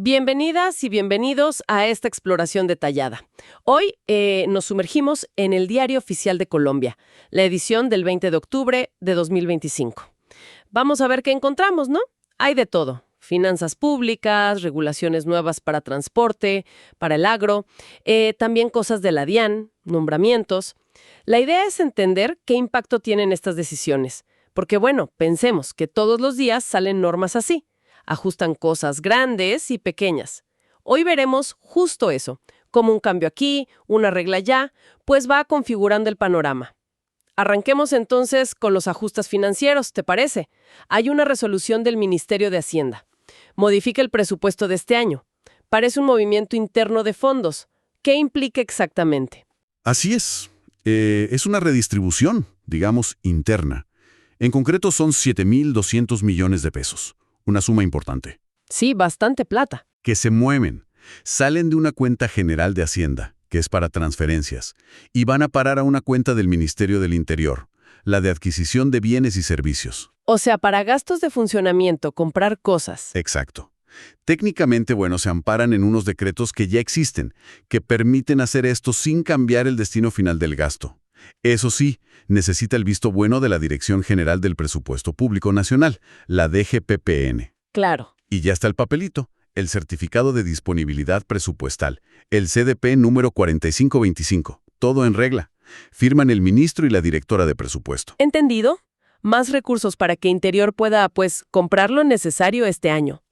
Bienvenidas y bienvenidos a esta exploración detallada. Hoy nos sumergimos en el Diario Oficial de Colombia, la edición del 20 de octubre de 2025. Vamos a ver qué encontramos, ¿no? Hay de todo. Finanzas públicas, regulaciones nuevas para transporte, para el agro, también cosas de la DIAN, nombramientos. La idea es entender qué impacto tienen estas decisiones, porque bueno, pensemos que todos los días salen normas así. Ajustan cosas grandes y pequeñas. Hoy veremos justo eso, como un cambio aquí, una regla allá, pues va configurando el panorama. Arranquemos entonces con los ajustes financieros, ¿te parece? Hay una resolución del Ministerio de Hacienda. Modifica el presupuesto de este año. Parece un movimiento interno de fondos. ¿Qué implica exactamente? Así es. Es una redistribución, digamos, interna. En concreto son 7.200 millones de pesos. Una suma importante. Sí, bastante plata. Que se mueven. Salen de una cuenta general de Hacienda, que es para transferencias, y van a parar a una cuenta del Ministerio del Interior, la de adquisición de bienes y servicios. O sea, para gastos de funcionamiento, comprar cosas. Exacto. Técnicamente, se amparan en unos decretos que ya existen, que permiten hacer esto sin cambiar el destino final del gasto. Eso sí, necesita el visto bueno de la Dirección General del Presupuesto Público Nacional, la DGPPN. Claro. Y ya está el papelito, el Certificado de Disponibilidad Presupuestal, el CDP número 4525. Todo en regla. Firman el ministro y la directora de presupuesto. ¿Entendido? Más recursos para que Interior pueda, comprar lo necesario este año.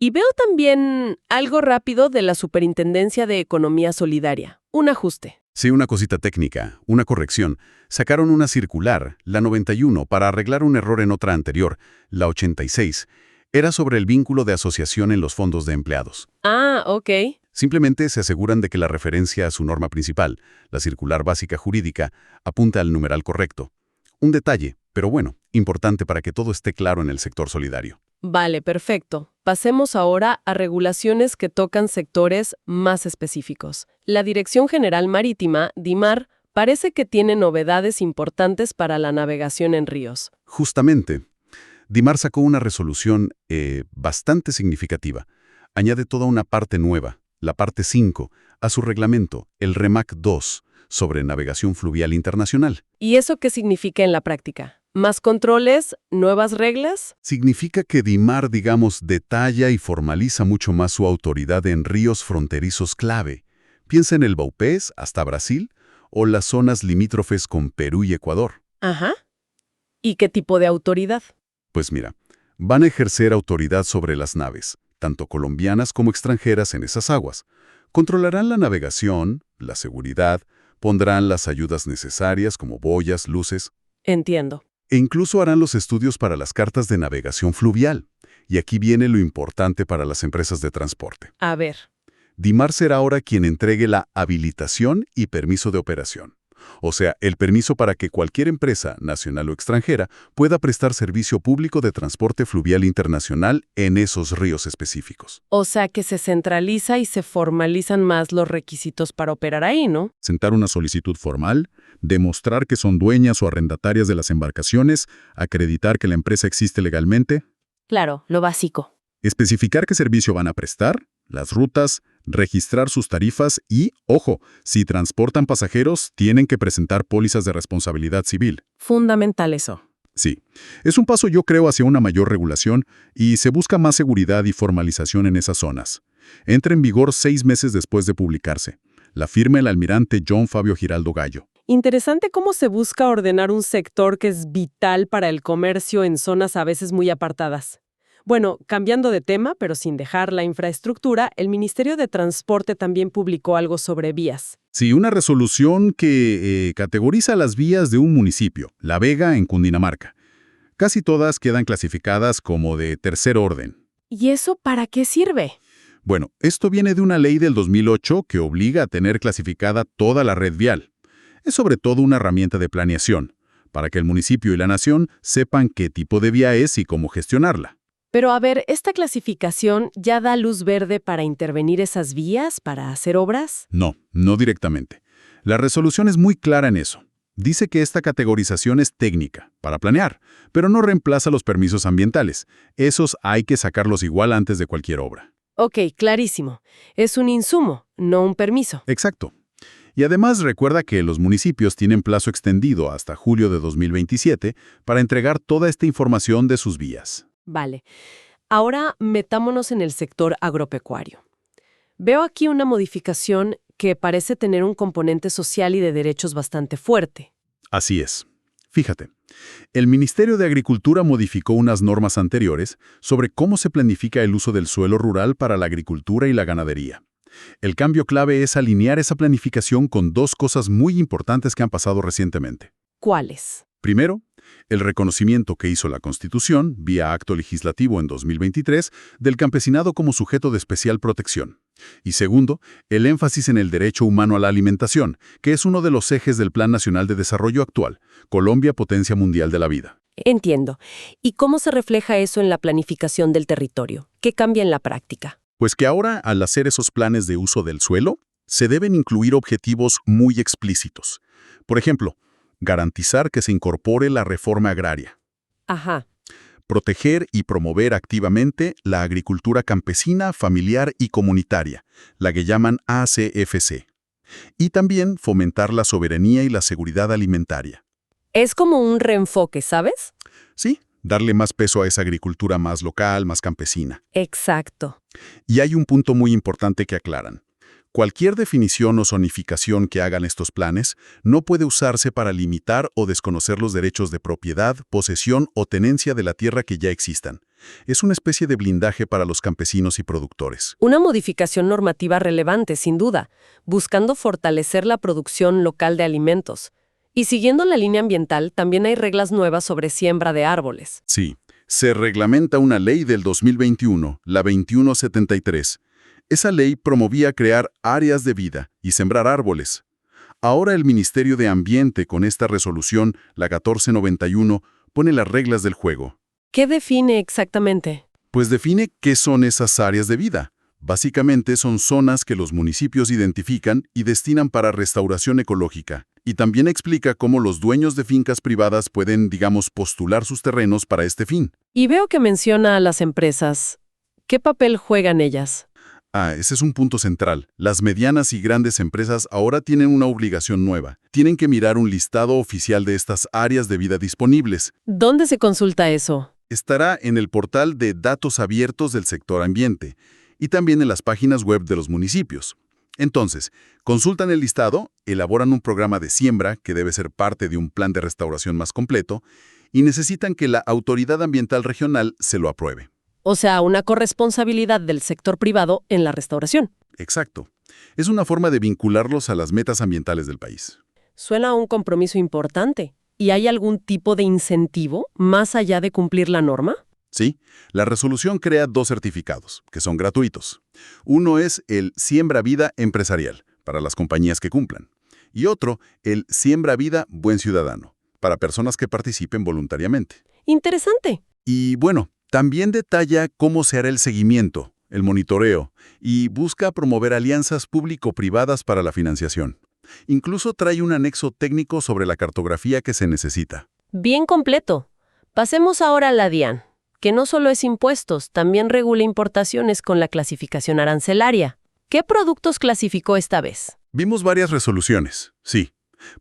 Y veo también algo rápido de la Superintendencia de Economía Solidaria. Un ajuste. Sí, una cosita técnica, una corrección. Sacaron una circular, la 91, para arreglar un error en otra anterior, la 86. Era sobre el vínculo de asociación en los fondos de empleados. Ah, ok. Simplemente se aseguran de que la referencia a su norma principal, la circular básica jurídica, apunta al numeral correcto. Un detalle, pero importante para que todo esté claro en el sector solidario. Vale, perfecto. Pasemos ahora a regulaciones que tocan sectores más específicos. La Dirección General Marítima, DIMAR, parece que tiene novedades importantes para la navegación en ríos. Justamente, DIMAR sacó una resolución bastante significativa. Añade toda una parte nueva, la parte 5, a su reglamento, el REMAC 2, sobre navegación fluvial internacional. ¿Y eso qué significa en la práctica? ¿Más controles? ¿Nuevas reglas? Significa que DIMAR, detalla y formaliza mucho más su autoridad en ríos fronterizos clave. Piensa en el Baupés hasta Brasil o las zonas limítrofes con Perú y Ecuador. Ajá. ¿Y qué tipo de autoridad? Pues mira, van a ejercer autoridad sobre las naves, tanto colombianas como extranjeras en esas aguas. Controlarán la navegación, la seguridad, pondrán las ayudas necesarias como boyas, luces. Entiendo. E incluso harán los estudios para las cartas de navegación fluvial. Y aquí viene lo importante para las empresas de transporte. A ver. DIMAR será ahora quien entregue la habilitación y permiso de operación. O sea, el permiso para que cualquier empresa, nacional o extranjera, pueda prestar servicio público de transporte fluvial internacional en esos ríos específicos. O sea que se centraliza y se formalizan más los requisitos para operar ahí, ¿no? Sentar una solicitud formal, demostrar que son dueñas o arrendatarias de las embarcaciones, acreditar que la empresa existe legalmente. Claro, lo básico. Especificar qué servicio van a prestar, las rutas, registrar sus tarifas y, ojo, si transportan pasajeros, tienen que presentar pólizas de responsabilidad civil. Fundamental eso. Sí, es un paso yo creo hacia una mayor regulación y se busca más seguridad y formalización en esas zonas. Entra en vigor 6 meses después de publicarse. La firma el almirante John Fabio Giraldo Gallo. Interesante cómo se busca ordenar un sector que es vital para el comercio en zonas a veces muy apartadas. Bueno, cambiando de tema, pero sin dejar la infraestructura, el Ministerio de Transporte también publicó algo sobre vías. Sí, una resolución que categoriza las vías de un municipio, La Vega, en Cundinamarca. Casi todas quedan clasificadas como de tercer orden. ¿Y eso para qué sirve? Bueno, esto viene de una ley del 2008 que obliga a tener clasificada toda la red vial. Es sobre todo una herramienta de planeación, para que el municipio y la nación sepan qué tipo de vía es y cómo gestionarla. Pero a ver, ¿esta clasificación ya da luz verde para intervenir esas vías, para hacer obras? No directamente. La resolución es muy clara en eso. Dice que esta categorización es técnica, para planear, pero no reemplaza los permisos ambientales. Esos hay que sacarlos igual antes de cualquier obra. Ok, clarísimo. Es un insumo, no un permiso. Exacto. Y además recuerda que los municipios tienen plazo extendido hasta julio de 2027 para entregar toda esta información de sus vías. Vale. Ahora metámonos en el sector agropecuario. Veo aquí una modificación que parece tener un componente social y de derechos bastante fuerte. Así es. Fíjate, el Ministerio de Agricultura modificó unas normas anteriores sobre cómo se planifica el uso del suelo rural para la agricultura y la ganadería. El cambio clave es alinear esa planificación con dos cosas muy importantes que han pasado recientemente. ¿Cuáles? Primero, el reconocimiento que hizo la Constitución, vía acto legislativo en 2023, del campesinado como sujeto de especial protección. Y segundo, el énfasis en el derecho humano a la alimentación, que es uno de los ejes del Plan Nacional de Desarrollo actual, Colombia Potencia Mundial de la Vida. Entiendo. ¿Y cómo se refleja eso en la planificación del territorio? ¿Qué cambia en la práctica? Pues que ahora, al hacer esos planes de uso del suelo, se deben incluir objetivos muy explícitos. Por ejemplo, garantizar que se incorpore la reforma agraria. Ajá. Proteger y promover activamente la agricultura campesina, familiar y comunitaria, la que llaman ACFC. Y también fomentar la soberanía y la seguridad alimentaria. Es como un reenfoque, ¿sabes? Sí, darle más peso a esa agricultura más local, más campesina. Exacto. Y hay un punto muy importante que aclaran. Cualquier definición o zonificación que hagan estos planes no puede usarse para limitar o desconocer los derechos de propiedad, posesión o tenencia de la tierra que ya existan. Es una especie de blindaje para los campesinos y productores. Una modificación normativa relevante, sin duda, buscando fortalecer la producción local de alimentos. Y siguiendo la línea ambiental, también hay reglas nuevas sobre siembra de árboles. Sí, se reglamenta una ley del 2021, la 2173. Esa ley promovía crear áreas de vida y sembrar árboles. Ahora el Ministerio de Ambiente, con esta resolución, la 1491, pone las reglas del juego. ¿Qué define exactamente? Pues define qué son esas áreas de vida. Básicamente son zonas que los municipios identifican y destinan para restauración ecológica. Y también explica cómo los dueños de fincas privadas pueden, digamos, postular sus terrenos para este fin. Y veo que menciona a las empresas. ¿Qué papel juegan ellas? Ese es un punto central. Las medianas y grandes empresas ahora tienen una obligación nueva. Tienen que mirar un listado oficial de estas áreas de vida disponibles. ¿Dónde se consulta eso? Estará en el portal de datos abiertos del sector ambiente y también en las páginas web de los municipios. Entonces, consultan el listado, elaboran un programa de siembra que debe ser parte de un plan de restauración más completo y necesitan que la autoridad ambiental regional se lo apruebe. O sea, una corresponsabilidad del sector privado en la restauración. Exacto. Es una forma de vincularlos a las metas ambientales del país. Suena a un compromiso importante. ¿Y hay algún tipo de incentivo más allá de cumplir la norma? Sí, la resolución crea dos certificados, que son gratuitos. Uno es el Siembra Vida Empresarial, para las compañías que cumplan. Y otro, el Siembra Vida Buen Ciudadano, para personas que participen voluntariamente. Interesante. Y bueno, también detalla cómo se hará el seguimiento, el monitoreo, y busca promover alianzas público-privadas para la financiación. Incluso trae un anexo técnico sobre la cartografía que se necesita. Bien completo. Pasemos ahora a la DIAN, que no solo es impuestos, también regula importaciones con la clasificación arancelaria. ¿Qué productos clasificó esta vez? Vimos varias resoluciones, sí.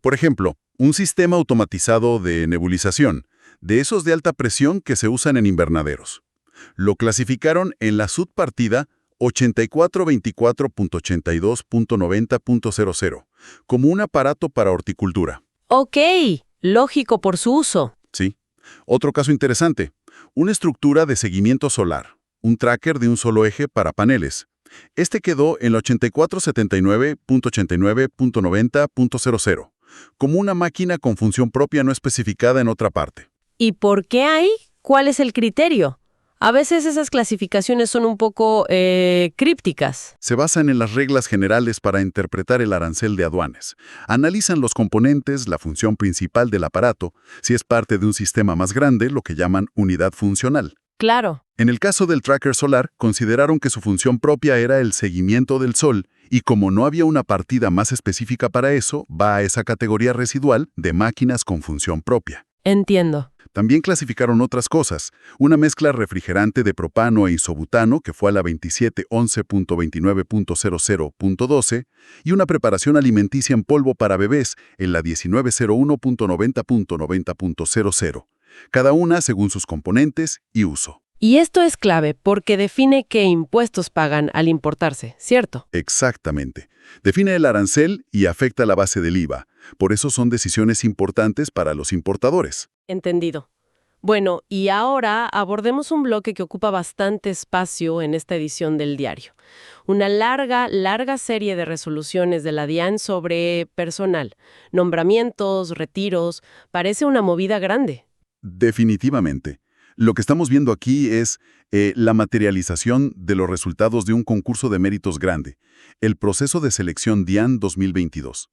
Por ejemplo, un sistema automatizado de nebulización, de esos de alta presión que se usan en invernaderos. Lo clasificaron en la subpartida 8424.82.90.00, como un aparato para horticultura. Ok, lógico por su uso. Sí. Otro caso interesante, una estructura de seguimiento solar, un tracker de un solo eje para paneles. Este quedó en la 8479.89.90.00, como una máquina con función propia no especificada en otra parte. ¿Y por qué hay? ¿Cuál es el criterio? A veces esas clasificaciones son un poco crípticas. Se basan en las reglas generales para interpretar el arancel de aduanas. Analizan los componentes, la función principal del aparato, si es parte de un sistema más grande, lo que llaman unidad funcional. Claro. En el caso del tracker solar, consideraron que su función propia era el seguimiento del sol, y como no había una partida más específica para eso, va a esa categoría residual de máquinas con función propia. Entiendo. También clasificaron otras cosas, una mezcla refrigerante de propano e isobutano que fue a la 2711.29.00.12 y una preparación alimenticia en polvo para bebés en la 1901.90.90.00, cada una según sus componentes y uso. Y esto es clave porque define qué impuestos pagan al importarse, ¿cierto? Exactamente. Define el arancel y afecta la base del IVA. Por eso son decisiones importantes para los importadores. Entendido. Bueno, y ahora abordemos un bloque que ocupa bastante espacio en esta edición del diario. Una larga serie de resoluciones de la DIAN sobre personal, nombramientos, retiros. Parece una movida grande. Definitivamente. Lo que estamos viendo aquí es la materialización de los resultados de un concurso de méritos grande, el proceso de selección DIAN 2022.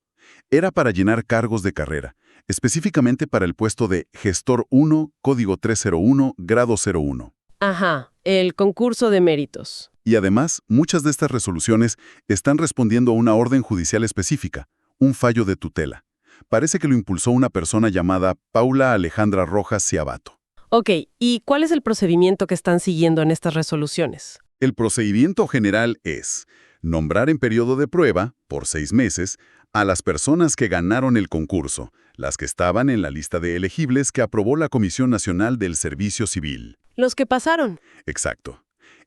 Era para llenar cargos de carrera, específicamente para el puesto de Gestor 1, Código 301, Grado 01. Ajá, el concurso de méritos. Y además, muchas de estas resoluciones están respondiendo a una orden judicial específica, un fallo de tutela. Parece que lo impulsó una persona llamada Paula Alejandra Rojas Ciabato. Ok, ¿y cuál es el procedimiento que están siguiendo en estas resoluciones? El procedimiento general es nombrar en periodo de prueba, por 6 meses, a las personas que ganaron el concurso, las que estaban en la lista de elegibles que aprobó la Comisión Nacional del Servicio Civil. Los que pasaron. Exacto.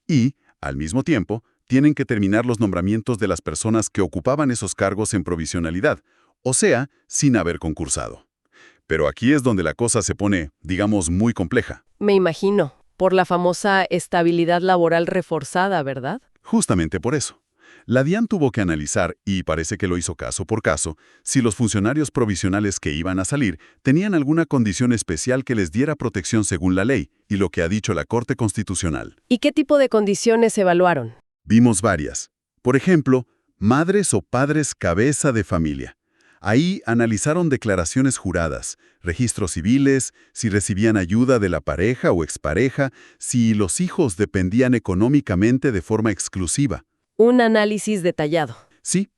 Y, al mismo tiempo, tienen que terminar los nombramientos de las personas que ocupaban esos cargos en provisionalidad, o sea, sin haber concursado. Pero aquí es donde la cosa se pone, digamos, muy compleja. Me imagino, por la famosa estabilidad laboral reforzada, ¿verdad? Justamente por eso. La DIAN tuvo que analizar, y parece que lo hizo caso por caso, si los funcionarios provisionales que iban a salir tenían alguna condición especial que les diera protección según la ley, y lo que ha dicho la Corte Constitucional. ¿Y qué tipo de condiciones evaluaron? Vimos varias. Por ejemplo, madres o padres cabeza de familia. Ahí analizaron declaraciones juradas, registros civiles, si recibían ayuda de la pareja o expareja, si los hijos dependían económicamente de forma exclusiva. Un análisis detallado. Sí,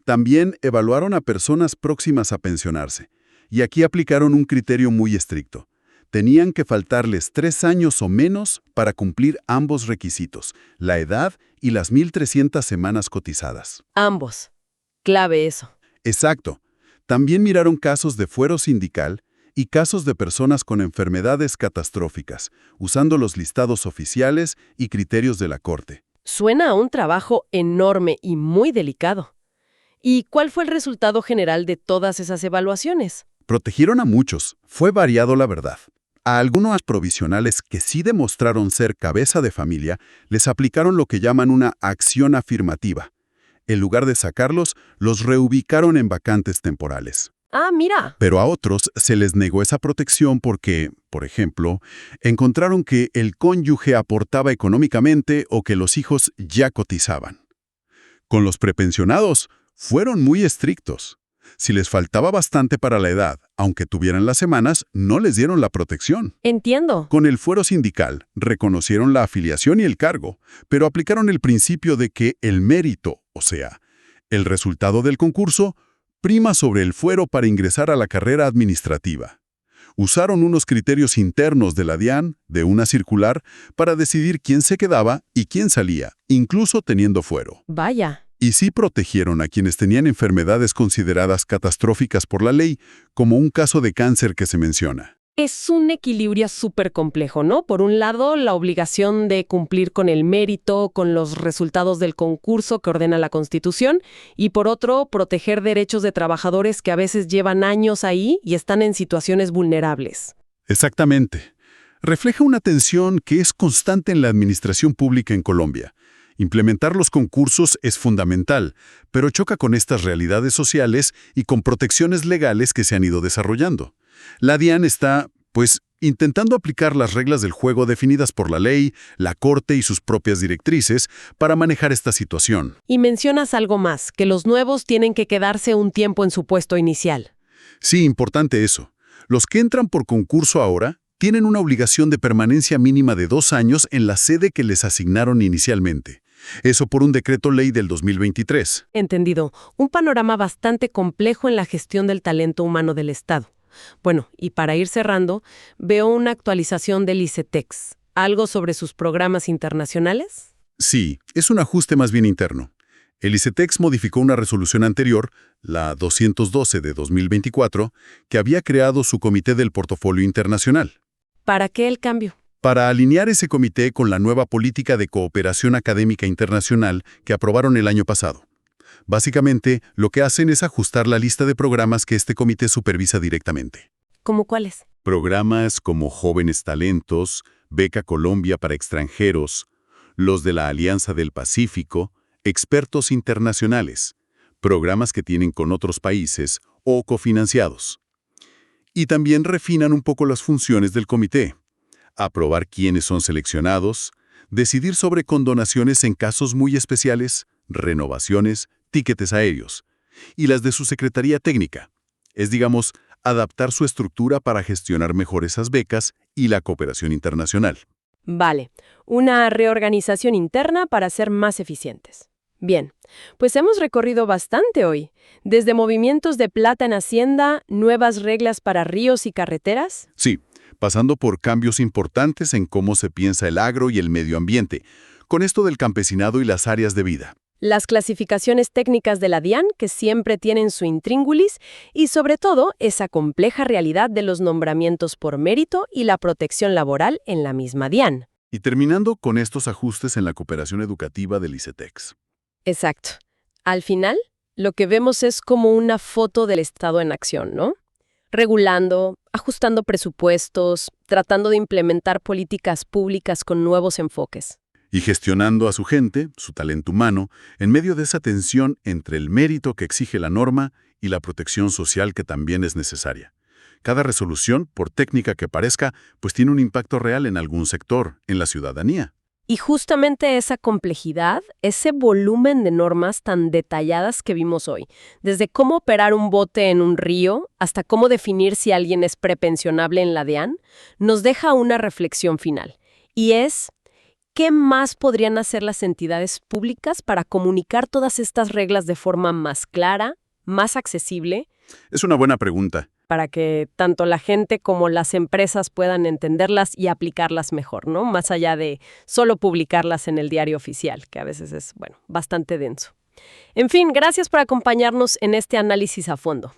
también evaluaron a personas próximas a pensionarse, y aquí aplicaron un criterio muy estricto. Tenían que faltarles 3 años o menos para cumplir ambos requisitos, la edad y las 1.300 semanas cotizadas. Ambos. Clave eso. Exacto. También miraron casos de fuero sindical y casos de personas con enfermedades catastróficas, usando los listados oficiales y criterios de la Corte. Suena a un trabajo enorme y muy delicado. ¿Y cuál fue el resultado general de todas esas evaluaciones? Protegieron a muchos, fue variado la verdad. A algunos provisionales que sí demostraron ser cabeza de familia, les aplicaron lo que llaman una acción afirmativa. En lugar de sacarlos, los reubicaron en vacantes temporales. Ah, mira. Pero a otros se les negó esa protección porque, por ejemplo, encontraron que el cónyuge aportaba económicamente o que los hijos ya cotizaban. Con los prepensionados, fueron muy estrictos. Si les faltaba bastante para la edad, aunque tuvieran las semanas, no les dieron la protección. Entiendo. Con el fuero sindical, reconocieron la afiliación y el cargo, pero aplicaron el principio de que el mérito, o sea, el resultado del concurso, prima sobre el fuero para ingresar a la carrera administrativa. Usaron unos criterios internos de la DIAN, de una circular, para decidir quién se quedaba y quién salía, incluso teniendo fuero. Vaya. Y sí protegieron a quienes tenían enfermedades consideradas catastróficas por la ley, como un caso de cáncer que se menciona. Es un equilibrio súper complejo, ¿no? Por un lado, la obligación de cumplir con el mérito, con los resultados del concurso que ordena la Constitución, y por otro, proteger derechos de trabajadores que a veces llevan años ahí y están en situaciones vulnerables. Exactamente. Refleja una tensión que es constante en la administración pública en Colombia. Implementar los concursos es fundamental, pero choca con estas realidades sociales y con protecciones legales que se han ido desarrollando. La DIAN está, intentando aplicar las reglas del juego definidas por la ley, la Corte y sus propias directrices para manejar esta situación. Y mencionas algo más, que los nuevos tienen que quedarse un tiempo en su puesto inicial. Sí, importante eso. Los que entran por concurso ahora tienen una obligación de permanencia mínima de 2 años en la sede que les asignaron inicialmente. Eso por un decreto ley del 2023. Entendido. Un panorama bastante complejo en la gestión del talento humano del Estado. Bueno, y para ir cerrando, veo una actualización del ICETEX. ¿Algo sobre sus programas internacionales? Sí, es un ajuste más bien interno. El ICETEX modificó una resolución anterior, la 212 de 2024, que había creado su Comité del Portafolio Internacional, ¿Para qué el cambio? para alinear ese comité con la nueva política de cooperación académica internacional que aprobaron el año pasado. Básicamente, lo que hacen es ajustar la lista de programas que este comité supervisa directamente. ¿Cómo cuáles? Programas como Jóvenes Talentos, Beca Colombia para extranjeros, los de la Alianza del Pacífico, Expertos Internacionales, programas que tienen con otros países o cofinanciados. Y también refinan un poco las funciones del comité. Aprobar quiénes son seleccionados, decidir sobre condonaciones en casos muy especiales, renovaciones, tiquetes aéreos, y las de su Secretaría Técnica. Es, digamos, adaptar su estructura para gestionar mejor esas becas y la cooperación internacional. Vale, una reorganización interna para ser más eficientes. Bien, pues hemos recorrido bastante hoy, desde movimientos de plata en Hacienda, nuevas reglas para ríos y carreteras. Sí, pasando por cambios importantes en cómo se piensa el agro y el medio ambiente, con esto del campesinado y las áreas de vida. Las clasificaciones técnicas de la DIAN, que siempre tienen su intríngulis, y sobre todo esa compleja realidad de los nombramientos por mérito y la protección laboral en la misma DIAN. Y terminando con estos ajustes en la cooperación educativa del ICETEX. Exacto. Al final, lo que vemos es como una foto del Estado en acción, ¿no? Regulando, ajustando presupuestos, tratando de implementar políticas públicas con nuevos enfoques. Y gestionando a su gente, su talento humano, en medio de esa tensión entre el mérito que exige la norma y la protección social que también es necesaria. Cada resolución, por técnica que parezca, pues tiene un impacto real en algún sector, en la ciudadanía. Y justamente esa complejidad, ese volumen de normas tan detalladas que vimos hoy, desde cómo operar un bote en un río hasta cómo definir si alguien es prepensionable en la DIAN, nos deja una reflexión final. Y es, ¿qué más podrían hacer las entidades públicas para comunicar todas estas reglas de forma más clara, más accesible, Es una buena pregunta. para que tanto la gente como las empresas puedan entenderlas y aplicarlas mejor, ¿no? Más allá de solo publicarlas en el diario oficial, que a veces es, bueno, bastante denso. En fin, gracias por acompañarnos en este análisis a fondo.